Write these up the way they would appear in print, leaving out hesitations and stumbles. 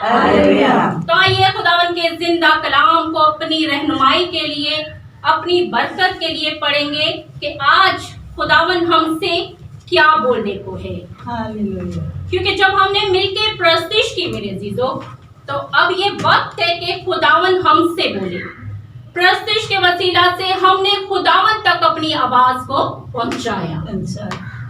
تو آئیے خداوند کے زندہ کلام کو اپنی رہنمائی کے لیے، اپنی برکت کے لیے پڑھیں گے کہ آج خداوند ہم سے کیا بولنے کو ہے۔ کیونکہ جب ہم نے مل کے پرستش کی میرے عزیزو، تو اب یہ وقت ہے کہ خداوند ہم سے بولے۔ پرستش کے وسیلہ سے ہم نے خداوند تک اپنی آواز کو پہنچایا۔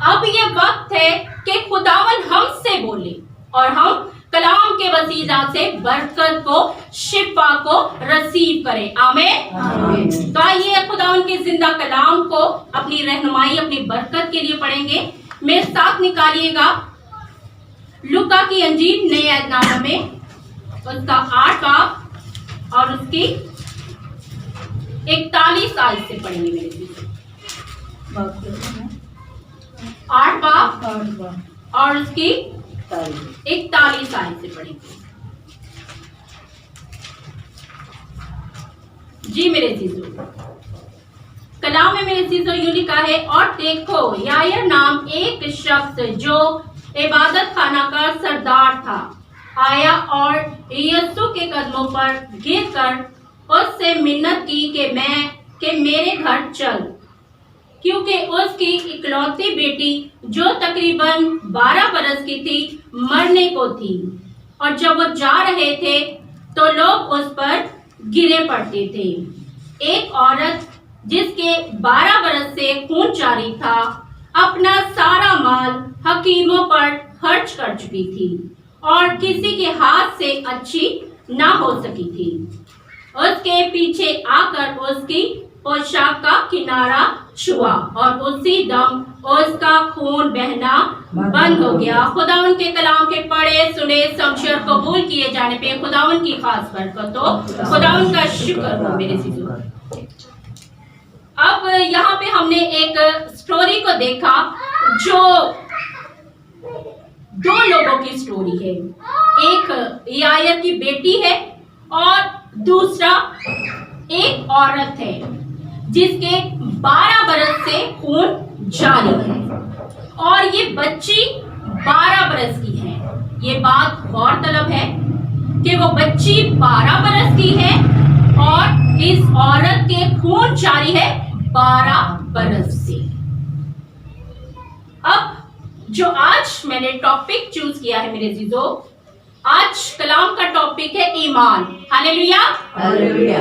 اب یہ وقت ہے کہ خداوند ہم سے بولے اور ہم کلام کے وسیلہ سے برکت کو، شفا کو رسیو کریں۔ آمین۔ تو آئیے خداوند کے زندہ کلام کو اپنی رہنمائی، اپنی برکت کے لیے پڑھیں گے۔ میرے ساتھ نکالیے گا لوکا کی انجیل نئے عہد نامہ میں اس کا 8 باب اور اس کی 41 آیت سے پڑھیں گے میرے لیے۔ 8 باب اور اس کی 41 آیت سے پڑھیں گے۔ جی میرے عزیزو، کلام میں میرے عزیزو یوں لکھا ہے، اور دیکھو یائر نام ایک شخص جو عبادت خانہ کا سردار تھا آیا اور یسوع کے قدموں پر گر کر اس سے منت کی کہ میرے گھر چل، کیونکہ اس کی اکلوتی بیٹی جو تقریباً 12 برس کی تھی مرنے کو تھی، اور جب وہ جا رہے تھے تو لوگ اس پر گرے پڑتے تھے۔ ایک عورت جس کے 12 برس سے خون جاری تھا اپنا سارا مال حکیموں پر خرچ کر چکی تھی اور کسی کے ہاتھ سے اچھی نہ ہو سکی تھی۔ اس کے پیچھے آ کر اس کی پوشاک کا کنارہ چھوا اور اسی دم اس کا خون بہنا بند ہو گیا۔ خداوند کے کلام کے پڑھے، سنے، سمجھے اور قبول کیے جانے پہ خداوند کی خاص برکت ہو، خداوند کا شکر ہو میرے عزیزو۔ اب یہاں پہ ہم نے ایک سٹوری کو دیکھا جو 2 لوگوں کی سٹوری ہے۔ ایک یائر کی بیٹی ہے اور دوسرا ایک عورت ہے جس کے 12 برس سے خون جاری ہے اور یہ بچی 12 برس کی ہے۔ یہ بات غور طلب ہے کہ وہ بچی 12 برس کی ہے اور اس عورت کے خون جاری ہے 12 برس سے۔ اب جو آج میں نے ٹاپک چوز کیا ہے میرے عزیزو، آج کلام کا ٹاپک ہے ایمان۔ ہاللیلویا۔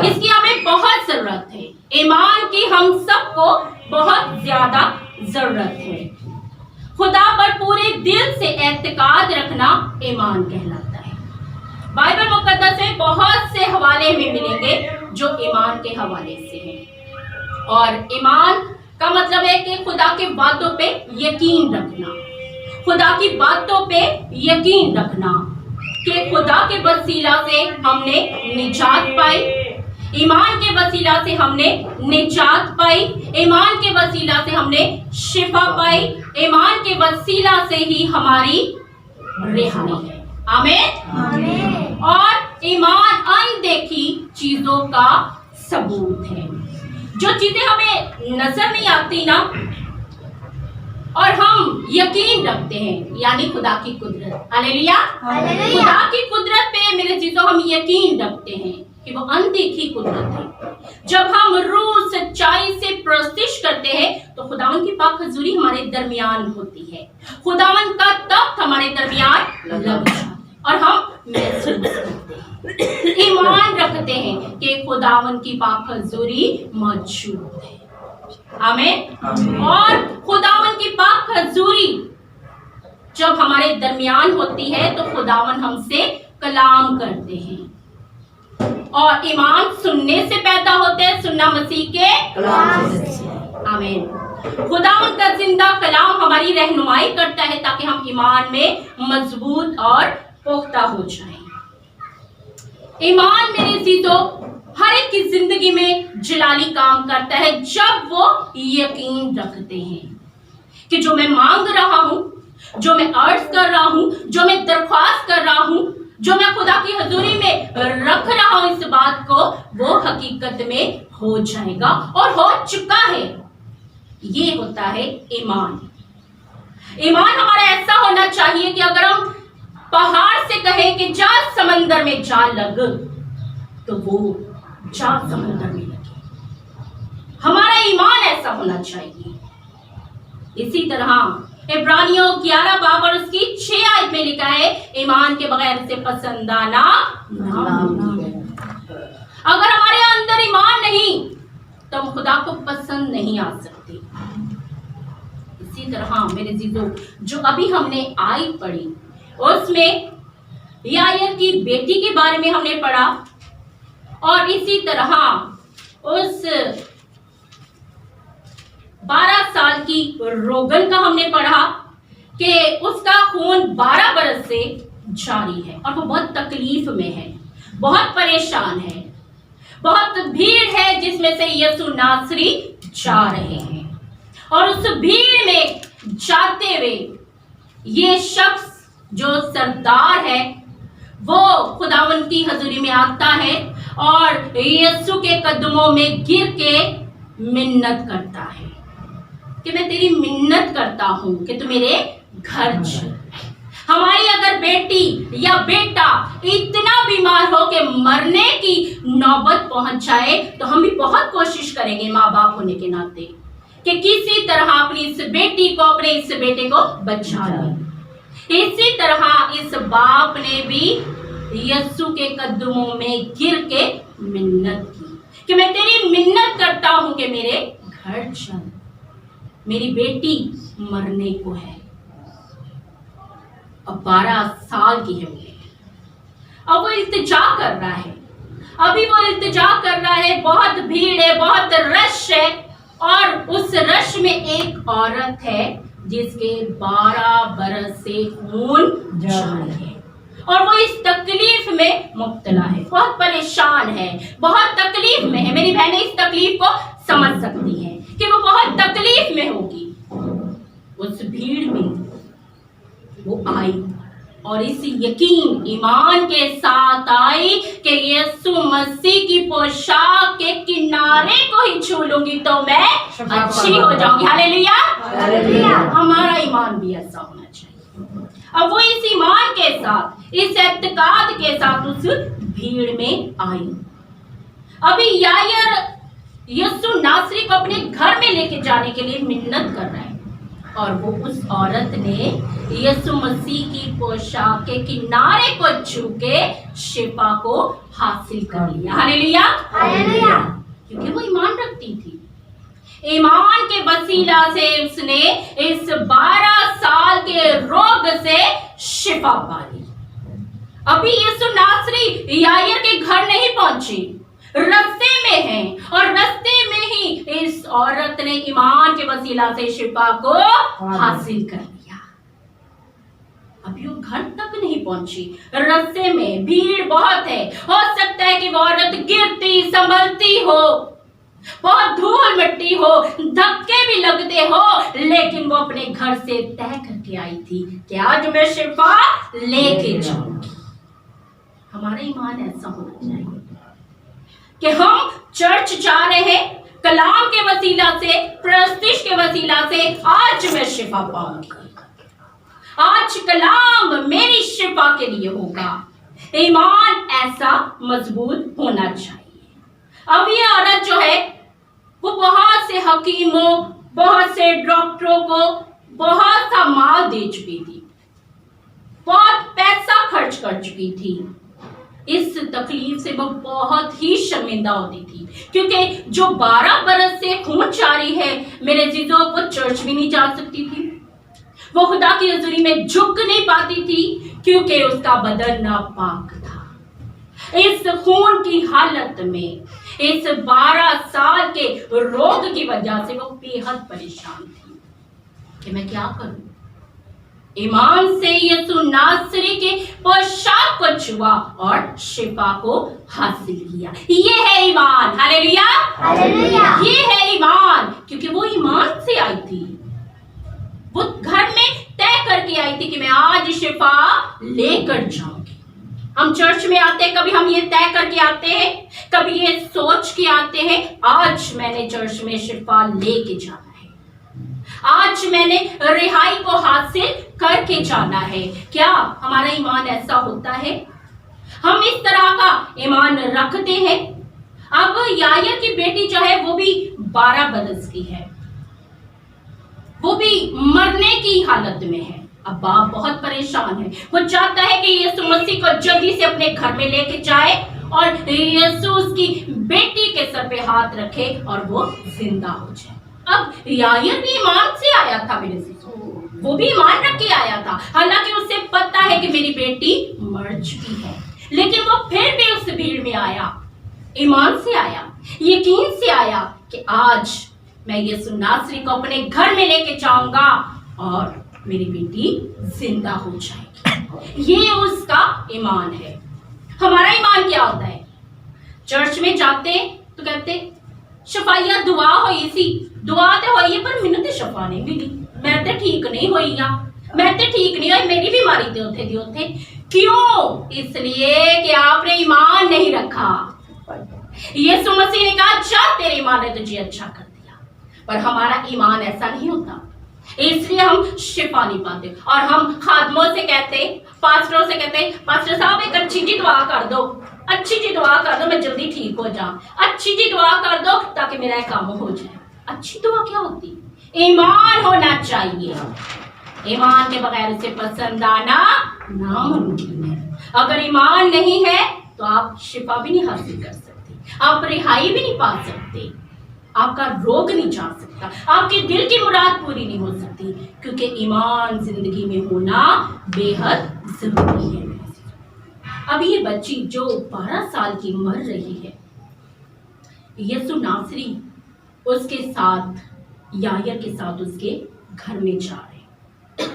اس کی ہمیں بہت ضرورت ہے، ایمان کی ہم سب کو بہت زیادہ ضرورت ہے۔ خدا پر پورے دل سے اعتقاد رکھنا ایمان کہلاتا ہے۔ بائبل مقدس میں بہت سے حوالے ہمیں ملیں گے جو ایمان کے حوالے سے ہیں، اور ایمان کا مطلب ہے کہ خدا کے باتوں پہ یقین رکھنا، خدا کی باتوں پہ یقین رکھنا کہ خدا کے وسیلہ سے ہم نے نجات پائی، ایمان کے وسیلہ سے ہم نے نجات پائی، ایمان کے وسیلہ سے ہم نے شفا پائی، ایمان کے وسیلہ سے ہی ہماری رہائی ہے۔ آمین۔ اور ایمان اندیکھی چیزوں کا ثبوت ہے۔ جو چیزیں ہمیں نظر نہیں آتی نا اور ہم یقین رکھتے ہیں، یعنی خدا کی قدرت، ہاللیلویا، خدا کی قدرت پہ میرے چیزوں ہم یقین رکھتے ہیں کہ وہ اندیکھی قدرت ہے۔ جب ہم روح سچائی سے پرستش کرتے ہیں تو خداوند کی پاک حضوری ہمارے درمیان ہوتی ہے، خداوند کا تخت ہمارے درمیان لگ جاتا ہے اور ہم محسوس کرتے ہیں، ایمان رکھتے ہیں کہ خداوند کی پاک حضوری موجود ہے۔ آمین۔ اور خداوند کی پاک حضوری جب ہمارے درمیان ہوتی ہے تو خداوند ہم سے کلام کرتے ہیں، اور ایمان سننے سے پیدا ہوتے ہیں، سننا مسیح کے کلام سے۔ آمین۔ خداوند کا زندہ کلام ہماری رہنمائی کرتا ہے تاکہ ہم ایمان میں مضبوط اور پختہ ہو جائیں۔ ایمان میرے عزیزو ہر ایک کی زندگی میں جلالی کام کرتا ہے جب وہ یقین رکھتے ہیں کہ جو میں مانگ رہا ہوں، جو میں عرض کر رہا ہوں، جو میں درخواست کر رہا ہوں، جو میں خدا کی حضوری میں رکھ رہا ہوں اس بات کو، وہ حقیقت میں ہو جائے گا اور ہو چکا ہے۔ یہ ہوتا ہے ایمان۔ ایمان ہمارا ایسا ہونا چاہیے کہ اگر ہم पहाड़ से कहे कि जा समंदर में जा लग, तो वो जा समंदर में लगे। हमारा ईमान ऐसा होना चाहिए। इसी तरह इब्रानियों 11 बाब और उसकी 6 आयत में लिखा है, ईमान के बगैर से पसंद आना नामुमकिन है। अगर हमारे अंदर ईमान नहीं तो हम खुदा को पसंद नहीं आ सकते। इसी तरह मेरे जीजों, जो अभी हमने आयत पढ़ी उसमें यायर की बेटी के बारे में हमने पढ़ा, और इसी तरह उस 12 साल की रोगन का हमने पढ़ा कि उसका खून 12 बरस से जारी है और वो बहुत तकलीफ में है, बहुत परेशान है, बहुत भीड़ है जिसमें से यीशु नासरी जा रहे हैं। और उस भीड़ में जाते हुए ये शख्स जो सरदार है वो खुदावन की हजूरी में आता है और यीशु के कदमों में गिर के मिन्नत करता है कि मैं तेरी मिन्नत करता हूं कि तू मेरे घर चल। हमारी अगर बेटी या बेटा इतना बीमार हो कि मरने की नौबत पहुंच जाए तो हम भी बहुत कोशिश करेंगे माँ बाप होने के नाते कि किसी तरह अपनी इस बेटी को, अपने इस बेटे को बचा लें। इसी तरह इस बाप ने भी यीशु के कदमों में गिर के मिन्नत की कि मैं तेरी मिन्नत करता हूं कि मेरे घर चल, मेरी बेटी मरने को है। अब 12 साल की है वो, अब वो इल्तिजा कर रहा है, अभी वो इल्तिजा कर रहा है, बहुत भीड़ है, बहुत रश है, और उस रश में एक औरत है जिसके 12 बरस से खून जारी है और वो इस तकलीफ में मुब्तला है, बहुत परेशान है, बहुत तकलीफ में है। मेरी बहनें इस तकलीफ को समझ सकती हैं कि वो बहुत तकलीफ में होगी। उस भीड़ में वो आई और इस यकीन ईमान के साथ आई कि यीशु मसीह की पोशाक के किनारे को ही छू लूंगी तो मैं अच्छी हो जाऊंगी। Hallelujah, hallelujah. हमारा ईमान भी ऐसा होना चाहिए। अब वो इस ईमान के साथ, इस एतकाद के साथ उस भीड़ में आई। अभी यायर यीशु नासरी को अपने घर में लेके जाने के लिए मिन्नत कर रहा है और वो उस औरत ने यीशु मसीह की पोशाक के किनारे को छू के शिफा को हासिल कर लिया। Hallelujah, hallelujah. क्योंकि वो ईमान रखती थी। ईमान के वसीला से उसने इस 12 साल के रोग से शिफा पा ली। अभी यीशु नासरी यायर के घर नहीं पहुंची, रास्ते में है और रास्ते में ही इस औरत ने ईमान के वसीला से शिफा को हासिल कर लिया। अभी वो घर तक नहीं पहुंची, रास्ते में भीड़ बहुत है, हो सकता है कि वो औरत गिरती संभलती हो, बहुत धूल मिट्टी हो, धक्के भी लगते हो, लेकिन वो अपने घर से तय करके आई थी कि आज मैं शिफा लेके जाऊंगी। हमारा ईमान ऐसा होना चाहिए कि हम चर्च जा रहे हैं, कलाम के वसीला से, प्रस्तिश के वसीला से आज मैं शिफा पाऊंगी, आज कलाम मेरी शिफा के लिए होगा। ईमान ऐसा मजबूत होना चाहिए। अब ये औरत जो है वो बहुत से हकीमों, बहुत से डॉक्टरों को बहुत सा माल दे चुकी थी, बहुत पैसा खर्च कर चुकी थी। इस तकलीफ से वो बहुत ही शर्मिंदा होती थी क्योंकि जो 12 बरस से खून जारी है मेरे जीजों, वो चर्च भी नहीं जा सकती थी, वो खुदा की हजूरी में झुक नहीं पाती थी क्योंकि उसका बदन नापाक था। इस खून की हालत में, इस 12 साल के रोग की वजह से वो बेहद परेशान थी कि मैं क्या करूं। ईमान से यीशु नासरी के पोशाक को छुआ और शिफा को हासिल किया। ये है ईमान। Hallelujah, hallelujah. ये है ईमान, क्योंकि वो ईमान से आई थी, वो घर में तय करके आई थी कि मैं आज शिफा लेकर जाऊंगी। हम चर्च में आते हैं, कभी हम ये तय करके आते हैं, कभी ये सोच के आते हैं आज मैंने चर्च में शिफा लेके जाना है, आज आज मैंने रिहाई को हासिल करके जाना है। क्या हमारा ईमान ऐसा होता है? हम इस तरह का ईमान रखते हैं? अब यायर की बेटी जो है वो भी 12 बरस की है, वो भी मरने की हालत में है। अब बाप बहुत परेशान है, वो चाहता है कि यीशु मसीह को जल्दी से अपने घर में लेके जाए और यीशु उसकी बेटी के सर पे हाथ रखे और वो जिंदा हो जाए। अब यायर भी ईमान से आया था, मेरे से वो भी ईमान रख के आया था, हालांकि उसे पता है कि मेरी बेटी मर चुकी है, लेकिन वो फिर भी उस भीड़ में आया, ईमान से आया, यकीन से आया कि आज मैं यीशु नासरी को अपने घर में लेके जाऊंगा और मेरी बेटी जिंदा हो जाएगी। ये उसका ईमान है। हमारा ईमान क्या होता है? चर्च में जाते तो कहते शफाइया दुआ होई सी, दुआ तो होई पर मैंने तो शफा नहीं मिली, मैं तो ठीक नहीं हुई, मैं तो ठीक नहीं हुई, मेरी बीमारी तो उथे दी उथे। क्यों? इसलिए कि आपने ईमान नहीं रखा। यीशु मसीह ने कहा जा तेरे ईमान ने तुझे अच्छा कर दिया, पर हमारा ईमान ऐसा नहीं होता, इसलिए हम शिफा नहीं पाते। और हम खादमों से कहते, पास्टरों से कहते, पास्टर साहब एक अच्छी जी दुआ कर दो, अच्छी जी दुआ कर दो, मैं जल्दी ठीक हो जाऊं, अच्छी जी दुआ कर दो ताकि मेरा काम हो जाए। अच्छी दुआ क्या होती? ईमान होना चाहिए, ईमान के बगैर उसे पसंद आना नामुमकिन है। अगर ईमान नहीं है तो आप शिफा भी नहीं हासिल कर सकते, आप रिहाई भी नहीं पा सकते, आपका रोग नहीं जा सकता, आपके दिल की मुराद पूरी नहीं हो सकती, क्योंकि ईमान जिंदगी में होना बेहद जरूरी है। अब ये बच्ची जो 12 साल की मर रही है, यीशु नासरी उसके साथ, यायर के साथ उसके घर में जा रहे।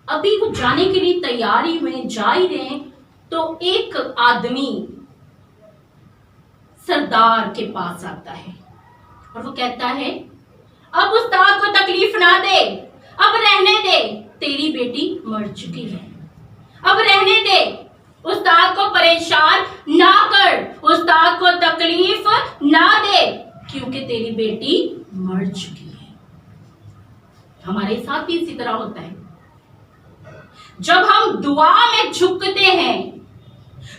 अभी वो जाने के लिए तैयारी में जा ही रहे तो एक आदमी सरदार के पास आता है और वो कहता है अब उस्ताद को तकलीफ ना दे, अब रहने दे, तेरी बेटी मर चुकी है, अब रहने दे, उस्ताद को परेशान ना कर, उस्ताद को तकलीफ ना दे, क्योंकि तेरी बेटी मर चुकी है। हमारे साथ भी इसी तरह होता है। जब हम दुआ में झुकते हैं,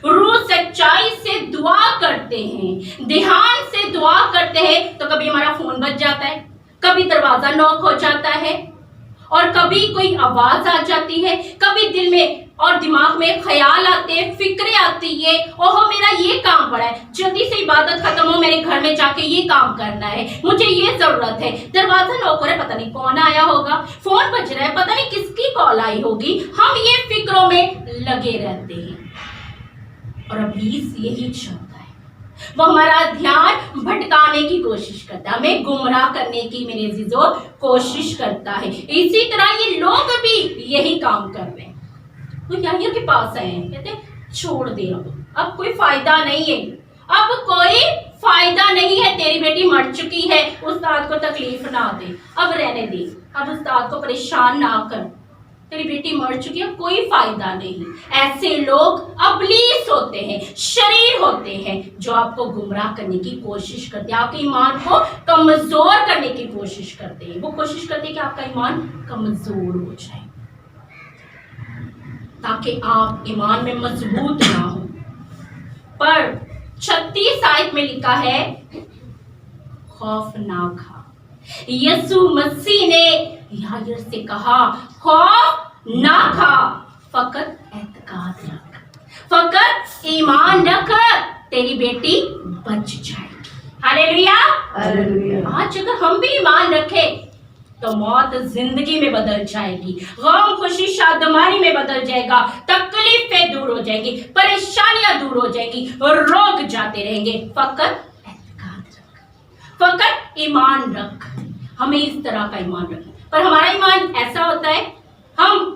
रूह सच्चाई से दुआ करते हैं, ध्यान से दुआ करते हैं, तो कभी हमारा फोन बज जाता है, कभी दरवाजा नॉक हो जाता है, और कभी कोई आवाज आ जाती है, कभी दिल में और दिमाग में ख्याल आते हैं, फिक्रें आती है, ओहो मेरा ये काम पड़ा है, जल्दी से इबादत खत्म हो, मेरे घर में जाके ये काम करना है, मुझे ये जरूरत है। दरवाजा नॉक हो रहा है, पता नहीं कौन आया होगा, फोन बज रहा है, पता नहीं किसकी कॉल आई होगी, हम ये फिक्रों में लगे रहते हैं। और इब्लीस यही चाहता है, वो हमारा ध्यान भटकाने की कोशिश करता है, हमें गुमराह करने की मेरे अजीजों कोशिश करता है। इसी तरह ये लोग भी यही काम कर रहे हैं। वो यायर के पास आए हैं, कहते छोड़ दे, अब कोई फायदा नहीं है, अब कोई फायदा नहीं है, तेरी बेटी मर चुकी है, उस्ताद को तकलीफ ना दे, अब रहने दे, अब उस्ताद को परेशान ना कर, तेरी बेटी मर चुकी है, कोई फायदा नहीं। ऐसे लोग इब्लीस होते हैं, शरीर होते हैं, जो आपको गुमराह करने की कोशिश करते हैं, आपके ईमान को कमजोर करने की कोशिश करते हैं। वो कोशिश करते हैं कि आपका ईमान कमजोर हो जाए, ताकि आप ईमान में मजबूत ना हो। पर 36 आयत में लिखा है खौफ ना खा। यीशु मसीह ने यायर से कहा खौफ ना खा, फकत एतकाद रख, फकत ईमान रख, तेरी बेटी बच जाएगी। Hallelujah, hallelujah. आज अगर हम भी ईमान रखें तो मौत जिंदगी में बदल जाएगी, गम खुशी शादमानी में बदल जाएगा, तकलीफें दूर हो जाएगी, परेशानियां दूर हो जाएगी, रोग जाते रहेंगे। फकत एतकाद रख, फकत ईमान रख। हमें इस तरह का ईमान रखें। पर हमारा ईमान ऐसा होता है, हम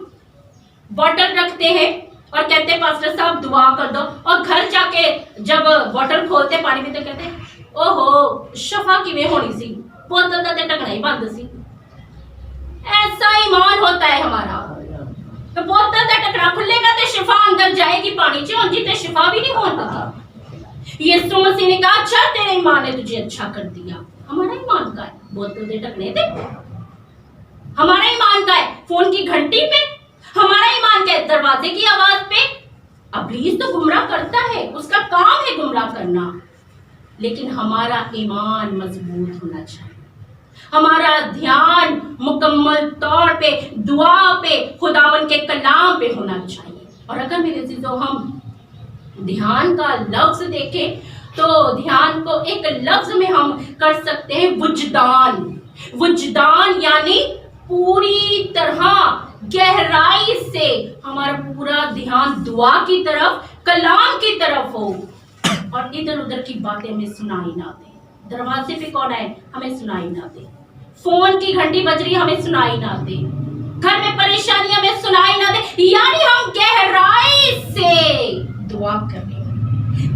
बॉटल रखते हैं और कहते हैं पास्टर साहब दुआ कर दो, और घर जाके जब बॉटल खोलते पानी पीते कहते ओहो शफा किवें होनी सी, बोतल का ढकना ही बंद सी। ऐसा ईमान होता है हमारा। तो बोतल का ढकना खुलेगा तो शिफा अंदर जाएगी, पानी च होंगी तो शिफा भी नहीं होगी। यीशु मसीह ने कहा अच्छा तेरे ईमान ने तुझे अच्छा कर दिया। हमारा ईमान का है बोतल के ढकने दे, हमारा ईमान का है फोन की घंटी पे, हमारा ईमान का है दरवाजे की आवाज पे। इब्लीस तो गुमराह करता है, उसका काम है गुमराह करना, लेकिन हमारा ईमान मजबूत होना चाहिए। हमारा ध्यान मुकम्मल तौर पे दुआ पे, खुदावन के कलाम पे होना चाहिए। और अगर मेरे अजीजों हम ध्यान का लफ्ज देखें तो ध्यान को एक लफ्ज में हम कर सकते हैं वुजदान। वुजदान यानी पूरी तरह गहराई से हमारा पूरा ध्यान दुआ की तरफ, कलाम की तरफ हो, और इधर उधर की बातें हमें सुनाई ना दे। दरवाजे पे कौन है हमें सुनाई ना दे, फोन की घंटी बज रही हमें सुनाई ना दे, घर में परेशानी हमें सुनाई ना दे। यानी हम गहराई से दुआ कर रहे हो,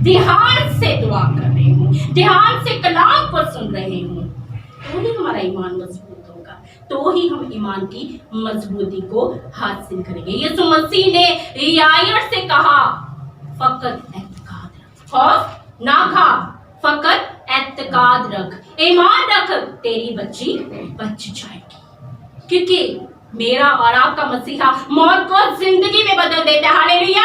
ध्यान से दुआ कर रहे हो, ध्यान से कलाम को सुन रहे हो, तो ही हमारा ईमान मजबूत होगा, तो ही हम ईमान की मजबूती को हासिल करेंगे। यीशु मसीह ने यायर से कहा फकत एतकाद रख, खौफ ना खा, फकत एतकाद रख, ईमान रख, तेरी बच्ची बच जाएगी। क्योंकि मेरा और आपका मसीहा मौत को जिंदगी में बदल देता है। हालेलुया।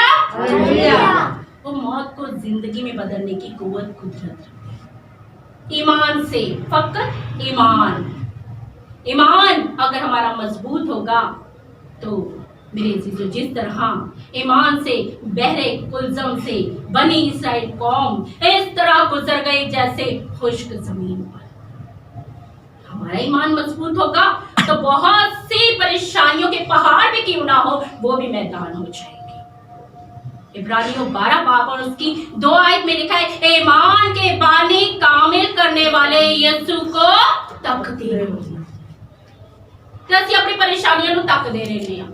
वो मौत को जिंदगी में बदलने की कुव्वत कुदरत रखते हैं ईमान से, फकत ईमान। ईमान अगर हमारा मजबूत होगा तो मेरे अजीजों, जिस तरह ईमान से बहरे कुलजम से बनी इसराइल कौम इस तरह गुजर गई जैसे खुश्क जमीन पर, हमारा ईमान मजबूत होगा तो बहुत सी परेशानियों के पहाड़ भी क्यों ना हो वो भी मैदान हो जाएगी। इब्रानियों 12 बाब और उसकी 2 आयत में लिखा है, ईमान के बानी कामिल करने वाले यीशु को तकते रहो। तो अपनी परेशानियों तक दे रहे हैं,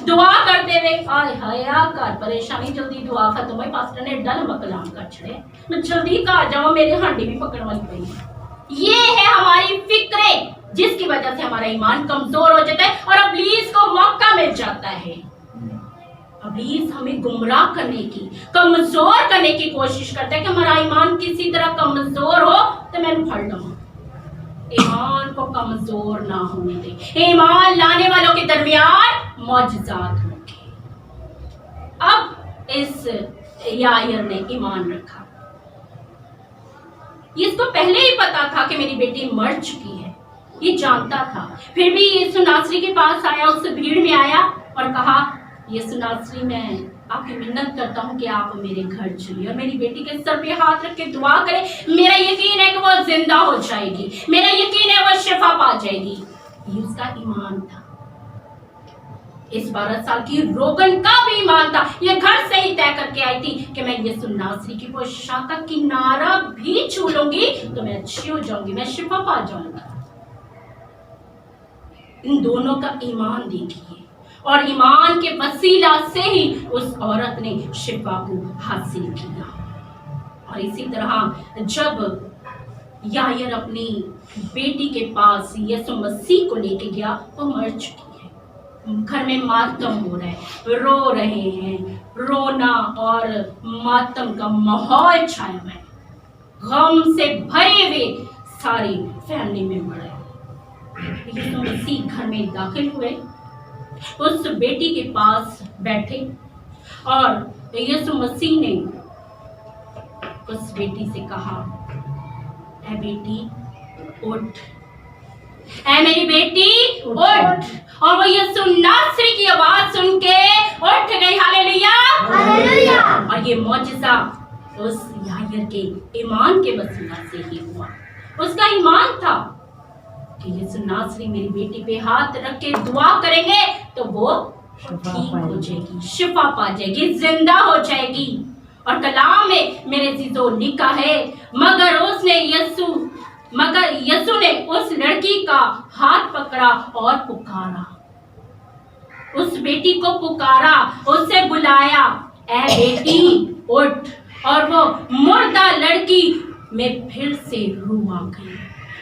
दुआ करते हुए आय हाय कर परेशानी जल्दी दुआ खत्म है, पास्टर ने एडा लंबा कलाम कर छड़े, मैं जल्दी घर जाऊं, मेरे हांडी भी पकड़ वाली पई है। ये है हमारी फिक्रें जिसकी वजह से हमारा ईमान कमजोर हो जाता है और इब्लीस को मौका मिल जाता है। इब्लीस हमें गुमराह करने की, कमजोर करने की कोशिश करता है कि हमारा ईमान किसी तरह कमजोर हो तो मैं फड़ लूं। ईमान को कमजोर ना होने दे। ईमान लाने वालों के दरमियान मौजज़ात होंगे। अब इस यायर ने ईमान रखा, इसको पहले ही पता था कि मेरी बेटी मर चुकी है, ये जानता था, फिर भी यीशु नासरी के पास आया, उस भीड़ में आया और कहा, यीशु नासरी मैं आपकी मिन्नत करता हूँ कि आप मेरे घर चलिए और मेरी बेटी के सर पे हाथ रख के दुआ करें। मेरा यकीन है कि वो जिंदा हो जाएगी, मेरा यकीन है वो शिफा पा जाएगी। ये उसका ईमान था। इस 12 साल की रोगन का भी ईमान था। ये घर से ही तय करके आई थी कि मैं यीशु नासरी की पोशाक का किनारा भी छू लूंगी तो मैं अच्छी हो जाऊंगी, मैं शिफा पा जाऊंगी। इन दोनों का ईमान देखिए, और ईमान के वसीला से ही उस औरत ने शिफा को हासिल किया। और इसी तरह जब यायर अपनी बेटी के पास यीशु मसीह को लेके गया, वो मर चुकी है, घर में मातम हो रहा है, रो रहे हैं, रोना और मातम का माहौल छाया हुआ है, गम से भरे हुए सारी फैमिली मेंबर है। यीशु मसीह घर में दाखिल हुए, उस बेटी के पास बैठे और यीशु मसीह ने उस बेटी से कहा, ऐ बेटी उठ, ऐ मेरी बेटी उठ। और वो यीशु नासरी की आवाज सुन के उठ गई। Hallelujah, hallelujah. और ये मौजज़ा उस यायर के ईमान के वसीला से ही हुआ। उसका ईमान था कि यीशु नासरी मेरी बेटी पे हाथ रख के दुआ करेंगे तो वो ठीक हो जाएगी, शिफा पा जाएगी, जिंदा हो जाएगी। और कलाम में मेरे जीजो लिखा है, मगर यीशु ने उस लड़की का हाथ पकड़ा और पुकारा, उस बेटी को पुकारा, उससे बुलाया, ऐ बेटी उठ। और वो मुर्दा लड़की में फिर से रूह आ गई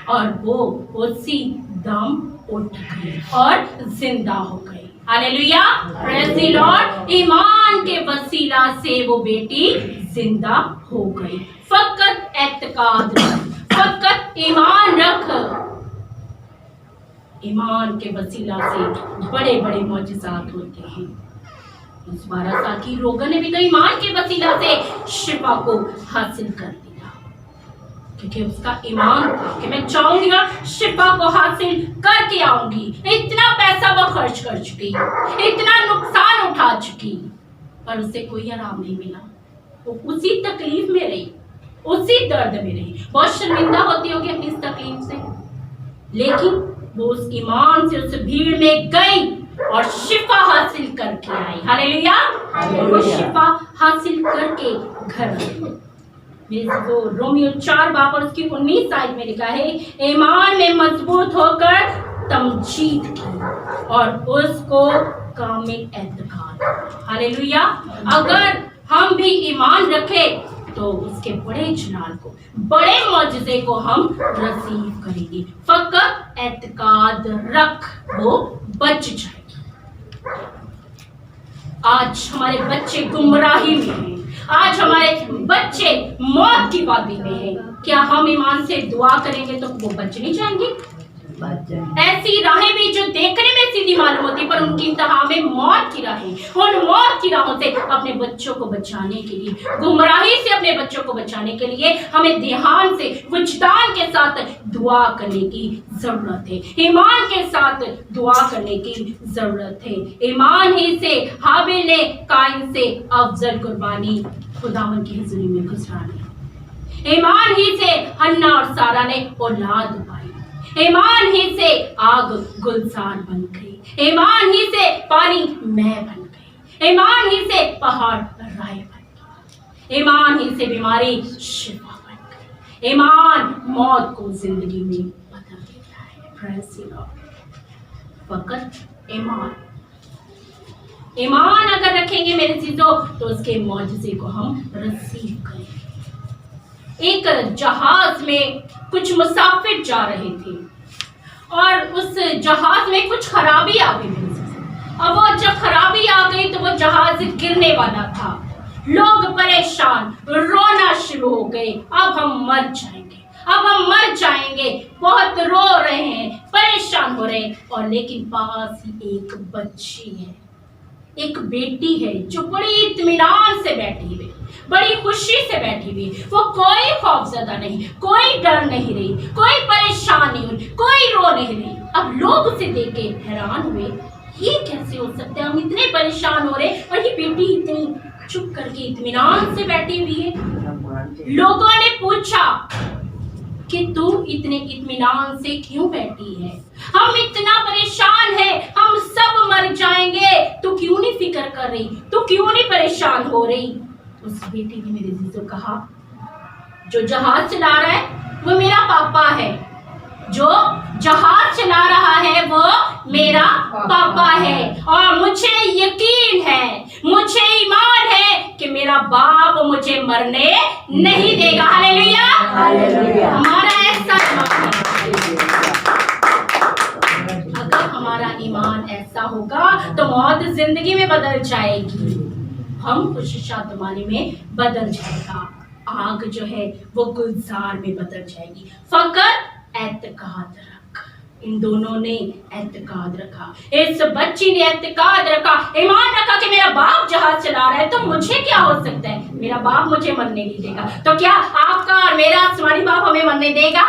और वो उसी दम उठ गई और जिंदा हो गई। Hallelujah, praise the lord. ईमान के वसीला से वो बेटी जिंदा हो गई। फकत एतकाद रख, फकत ईमान रख। ईमान के वसीला से बड़े बड़े मौजज़ात होते हैं। इस 12 साल की रोगन ने भी तो ईमान के वसीला से शिफा को हासिल कर लिया, क्योंकि उसका ईमान था कि मैं चाहूंगी और शिफा को हासिल करके आऊंगी। इतना पैसा वो खर्च कर चुकी, इतना नुकसान उठा चुकी, पर उसे कोई आराम नहीं मिला। वो उसी तकलीफ में रही, उसी दर्द में रही। बहुत शर्मिंदा होती होगी अपनी इस तकलीफ से, लेकिन वो उस ईमान से उस भीड़ में गई और शिफा हासिल करके आई। हालेलुया। और वो शिफा हासिल करके घर आई। मेरे रोमियो 4 बाब और उसकी 19 आयत में लिखा है, ईमान में मजबूत होकर तमजीद की और उसको कामिल एतकाद। हालेलुया। अगर हम भी ईमान रखें तो उसके बड़े जलाल को, बड़े मौजज़े को हम रसीव करेंगे। फकत एतकाद रख, वो बच जाएगी। आज हमारे बच्चे गुमराही में हैं, आज हमारे बच्चे मौत की वादी में हैं। क्या हम ईमान से दुआ करेंगे तो वो बच नहीं जाएंगे? ऐसी राहें भी जो देखने में सीधी मालूम होती, पर उनकी इंतहा में मौत की राहें। उन मौत की राहों से अपने बच्चों को बचाने के लिए, गुमराही से अपने बच्चों को बचाने के लिए हमें ध्यान से, वजदान के साथ दुआ करने की जरूरत है। ईमान के साथ दुआ करने की जरूरत है। ईमान ही से हाबिल ने काइन से अफजल कुर्बानी खुदावन की हुजूरी में गुजारी। ईमान ही से हन्ना और सारा ने औलाद पाई। ईमान ही से आग गुलजार बन गई। ईमान ही से पानी मैं बन गई। ईमान ही से पहाड़ राय बन गया। ईमान ही से बीमारी शिफा बन गई। ईमान मौत को जिंदगी में बदल देता है। Praise the Lord. फकत ईमान, ईमान अगर रखेंगे मेरे चीजों तो उसके मौजज़े को हम रसीव करेंगे। एक जहाज में कुछ मुसाफिर जा रहे थे और उस जहाज में कुछ खराबी आ गई। अब वो जब खराबी आ गई तो वो जहाज गिरने वाला था। लोग परेशान, रोना शुरू हो गए, अब हम मर जाएंगे, अब हम मर जाएंगे। बहुत रो रहे हैं, परेशान हो रहे हैं। और लेकिन पास ही एक बच्ची है, एक बेटी है जो बड़ी इत्मीनान से बैठी हुई, बड़ी खुशी से बैठी हुई। वो कोई खौफजदा नहीं, कोई डर नहीं रही, कोई परेशान नहीं हुई, कोई रो नहीं रही। अब लोग उसे देख के हैरान हुए, ये कैसे हो सकता है? हम इतने परेशान हो रहे और ये बेटी इतनी चुप करके इत्मीनान से बैठी हुई है। लोगों ने पूछा कि तू इतने इत्मीनान से क्यों बैठी है? हम इतना परेशान हैं, हम सब मर जाएंगे, तू क्यों नहीं फिक्र कर रही? तू क्यों नहीं परेशान हो रही? उस बेटी ने मेरे जीजो कहा, जो जहाज चला रहा है वो मेरा पापा है, जो जहाज चला रहा है वो मेरा पापा है। और मुझे यकीन है, मुझे ईमान है कि मेरा बाप मुझे मरने नहीं देगा। हालेलुया। हमारा ऐसा ईमान है। अगर हमारा ईमान ऐसा होगा तो मौत जिंदगी में बदल जाएगी, हम खुशी शादमानी में बदल जाएगा, आग जो है वो गुलजार में बदल जाएगी। फकत एतकाद रख। इन दोनों ने एतकाद रखा। इस बच्ची ने एतकाद रखा, ईमान रखा कि मेरा बाप जहाज चला रहा है तो मुझे क्या हो सकता है? मेरा बाप मुझे मरने नहीं देगा। तो क्या आपका और मेरा आसमानी बाप हमें मरने देगा?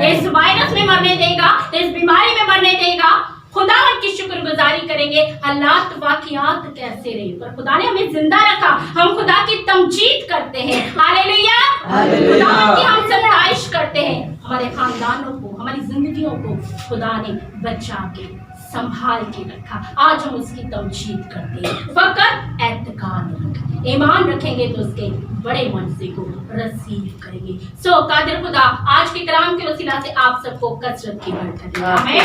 इस वायरस में मरने देगा? इस बीमारी में मरने देगा? खुदावन की शुक्रगुजारी करेंगे। हालात वाकियात कैसे रहे, पर खुदा ने हमें जिंदा रखा। हम खुदा की तमजीद करते हैं। हालेलुया। खुदावन की हम सताइश करते हैं। हमारे खानदानों को, हमारी जिंदगियों को खुदा ने बचा के संभाल के रखा। आज हम उसकी तमजीद करते हैं। फकत एतकाद रख, ईमान रखेंगे तो उसके बड़े मौजज़े को रसीव करेंगे। सो कादिर खुदा आज के कलाम के वसीला से आप सबको कसरत की बरकत दे। आमीन।